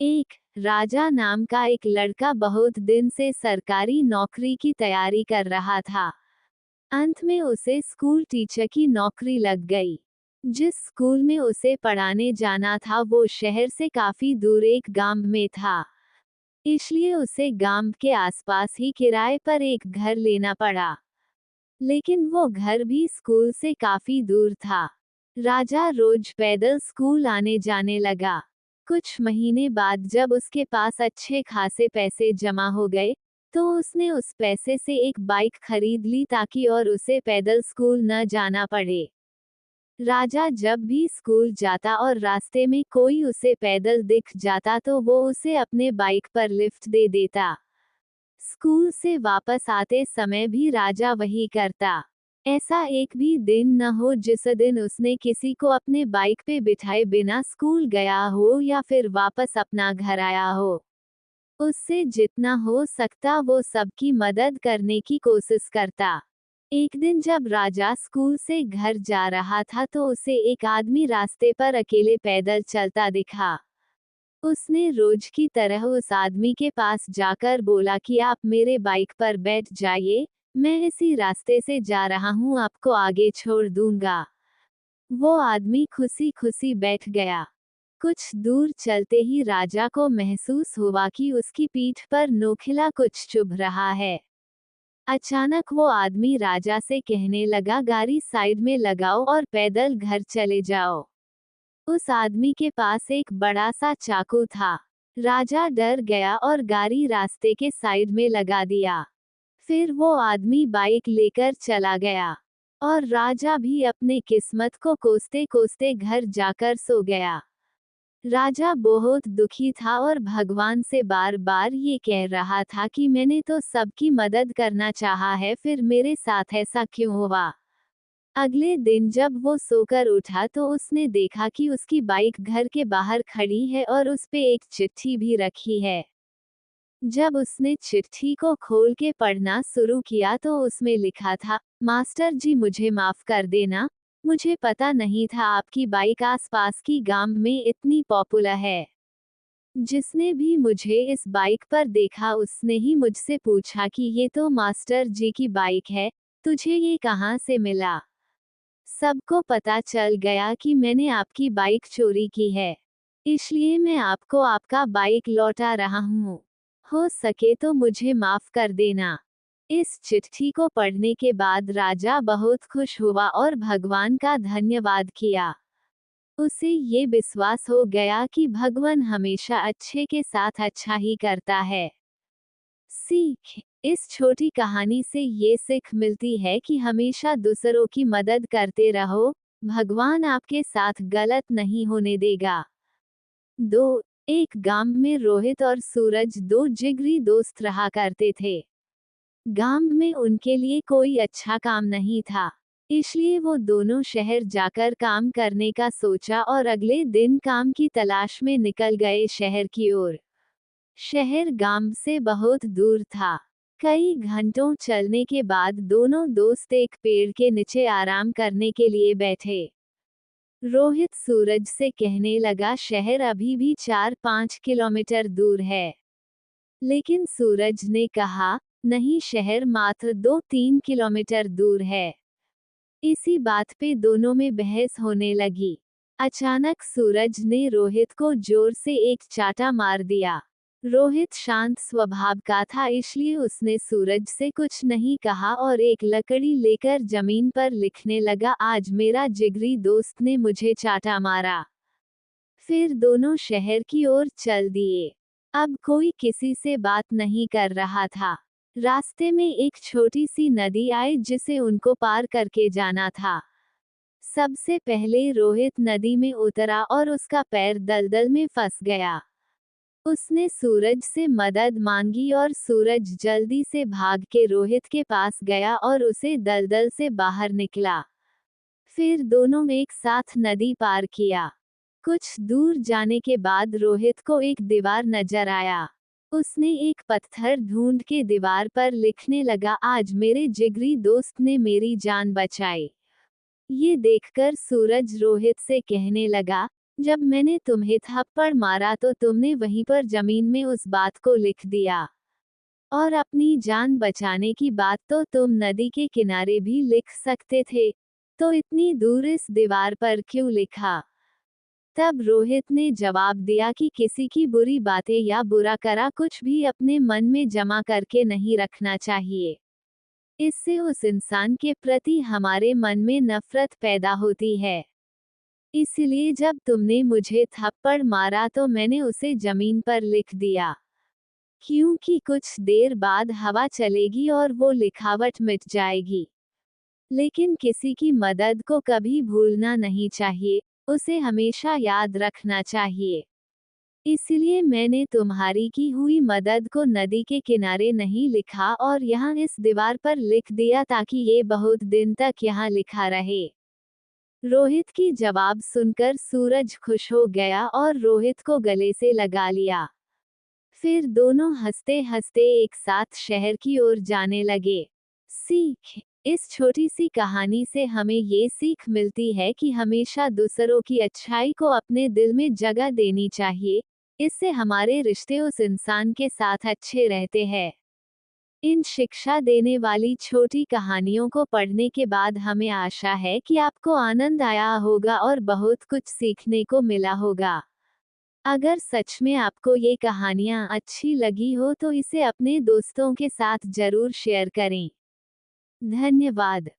एक राजा नाम का एक लड़का बहुत दिन से सरकारी नौकरी की तैयारी कर रहा था। अंत में उसे स्कूल टीचर की नौकरी लग गई। जिस स्कूल में उसे पढ़ाने जाना था वो शहर से काफी दूर एक गांव में था। इसलिए उसे गांव के आसपास ही किराए पर एक घर लेना पड़ा। लेकिन वो घर भी स्कूल से काफी दूर था। राजा रोज पैदल स्कूल आने जाने लगा। कुछ महीने बाद जब उसके पास अच्छे खासे पैसे जमा हो गए, तो उसने उस पैसे से एक बाइक खरीद ली ताकि और उसे पैदल स्कूल न जाना पड़े। राजा जब भी स्कूल जाता और रास्ते में कोई उसे पैदल दिख जाता तो वो उसे अपने बाइक पर लिफ्ट दे देता। स्कूल से वापस आते समय भी राजा वही करता। ऐसा एक भी दिन न हो जिस दिन उसने किसी को अपने बाइक पे बिठाए बिना स्कूल गया हो या फिर वापस अपना घर आया हो। उससे जितना हो सकता वो सबकी मदद करने की कोशिश करता। एक दिन जब राजा स्कूल से घर जा रहा था तो उसे एक आदमी रास्ते पर अकेले पैदल चलता दिखा। उसने रोज की तरह उस आदमी के पास जाकर बोला कि आप मेरे बाइक पर बैठ जाइए, मैं इसी रास्ते से जा रहा हूँ, आपको आगे छोड़ दूंगा। वो आदमी खुशी खुशी बैठ गया। कुछ दूर चलते ही राजा को महसूस हुआ कि उसकी पीठ पर नोखिला कुछ चुभ रहा है। अचानक वो आदमी राजा से कहने लगा, गाड़ी साइड में लगाओ और पैदल घर चले जाओ। उस आदमी के पास एक बड़ा सा चाकू था। राजा डर गया और गाड़ी रास्ते के साइड में लगा दिया। फिर वो आदमी बाइक लेकर चला गया और राजा भी अपने किस्मत को कोसते कोसते घर जाकर सो गया। राजा बहुत दुखी था और भगवान से बार बार ये कह रहा था कि मैंने तो सबकी मदद करना चाहा है, फिर मेरे साथ ऐसा क्यों हुआ। अगले दिन जब वो सोकर उठा तो उसने देखा कि उसकी बाइक घर के बाहर खड़ी है और उस पे एक चिट्ठी भी रखी है। जब उसने चिट्ठी को खोल के पढ़ना शुरू किया तो उसमें लिखा था, मास्टर जी मुझे माफ कर देना, मुझे पता नहीं था आपकी बाइक आसपास की गांव में इतनी पॉपुलर है। जिसने भी मुझे इस बाइक पर देखा उसने ही मुझसे पूछा कि ये तो मास्टर जी की बाइक है, तुझे ये कहाँ से मिला। सबको पता चल गया कि मैंने आपकी बाइक चोरी की है, इसलिए मैं आपको आपका बाइक लौटा रहा हूँ। हो सके तो मुझे माफ कर देना। इस चिट्ठी को पढ़ने के बाद राजा बहुत खुश हुआ और भगवान का धन्यवाद किया। उसे ये विश्वास हो गया कि भगवान हमेशा अच्छे के साथ अच्छा ही करता है। सीख, इस छोटी कहानी से ये सीख मिलती है कि हमेशा दूसरों की मदद करते रहो, भगवान आपके साथ गलत नहीं होने देगा। 2. एक गांव में रोहित और सूरज दो जिगरी दोस्त रहा करते थे। गांव में उनके लिए कोई अच्छा काम नहीं था, इसलिए वो दोनों शहर जाकर काम करने का सोचा और अगले दिन काम की तलाश में निकल गए शहर की ओर। शहर गांव से बहुत दूर था। कई घंटों चलने के बाद दोनों दोस्त एक पेड़ के नीचे आराम करने के लिए बैठे। रोहित सूरज से कहने लगा, शहर अभी भी 4-5 किलोमीटर दूर है। लेकिन सूरज ने कहा, नहीं, शहर मात्र 2-3 किलोमीटर दूर है। इसी बात पे दोनों में बहस होने लगी। अचानक सूरज ने रोहित को जोर से एक चाटा मार दिया। रोहित शांत स्वभाव का था, इसलिए उसने सूरज से कुछ नहीं कहा और एक लकड़ी लेकर जमीन पर लिखने लगा, आज मेरा जिगरी दोस्त ने मुझे चाटा मारा। फिर दोनों शहर की ओर चल दिए। अब कोई किसी से बात नहीं कर रहा था। रास्ते में एक छोटी सी नदी आई जिसे उनको पार करके जाना था। सबसे पहले रोहित नदी में उतरा और उसका पैर दलदल में फंस गया। उसने सूरज से मदद मांगी और सूरज जल्दी से भाग के रोहित के पास गया और उसे दलदल से बाहर निकला। फिर दोनों एक साथ नदी पार किया। कुछ दूर जाने के बाद रोहित को एक दीवार नजर आया। उसने एक पत्थर ढूंढ के दीवार पर लिखने लगा, आज मेरे जिगरी दोस्त ने मेरी जान बचाई। ये देखकर सूरज रोहित से कहने लगा, जब मैंने तुम्हें थप्पड़ मारा तो तुमने वहीं पर जमीन में उस बात को लिख दिया। और अपनी जान बचाने की बात तो तुम नदी के किनारे भी लिख सकते थे, तो इतनी दूर इस दीवार पर क्यों लिखा? तब रोहित ने जवाब दिया कि किसी की बुरी बातें या बुरा करा कुछ भी अपने मन में जमा करके नहीं रखना चाहिए। इससे उस इंसान के प्रति हमारे मन में नफरत पैदा होती है। इसलिए जब तुमने मुझे थप्पड़ मारा तो मैंने उसे जमीन पर लिख दिया, क्योंकि कुछ देर बाद हवा चलेगी और वो लिखावट मिट जाएगी। लेकिन किसी की मदद को कभी भूलना नहीं चाहिए, उसे हमेशा याद रखना चाहिए। इसलिए मैंने तुम्हारी की हुई मदद को नदी के किनारे नहीं लिखा और यहाँ इस दीवार पर लिख दिया ताकि ये बहुत दिन तक यहाँ लिखा रहे। रोहित की जवाब सुनकर सूरज खुश हो गया और रोहित को गले से लगा लिया। फिर दोनों हंसते हंसते एक साथ शहर की ओर जाने लगे। सीख: इस छोटी सी कहानी से हमें ये सीख मिलती है कि हमेशा दूसरों की अच्छाई को अपने दिल में जगह देनी चाहिए, इससे हमारे रिश्ते उस इंसान के साथ अच्छे रहते हैं। इन शिक्षा देने वाली छोटी कहानियों को पढ़ने के बाद हमें आशा है कि आपको आनंद आया होगा और बहुत कुछ सीखने को मिला होगा। अगर सच में आपको ये कहानियाँ अच्छी लगी हो तो इसे अपने दोस्तों के साथ जरूर शेयर करें। धन्यवाद।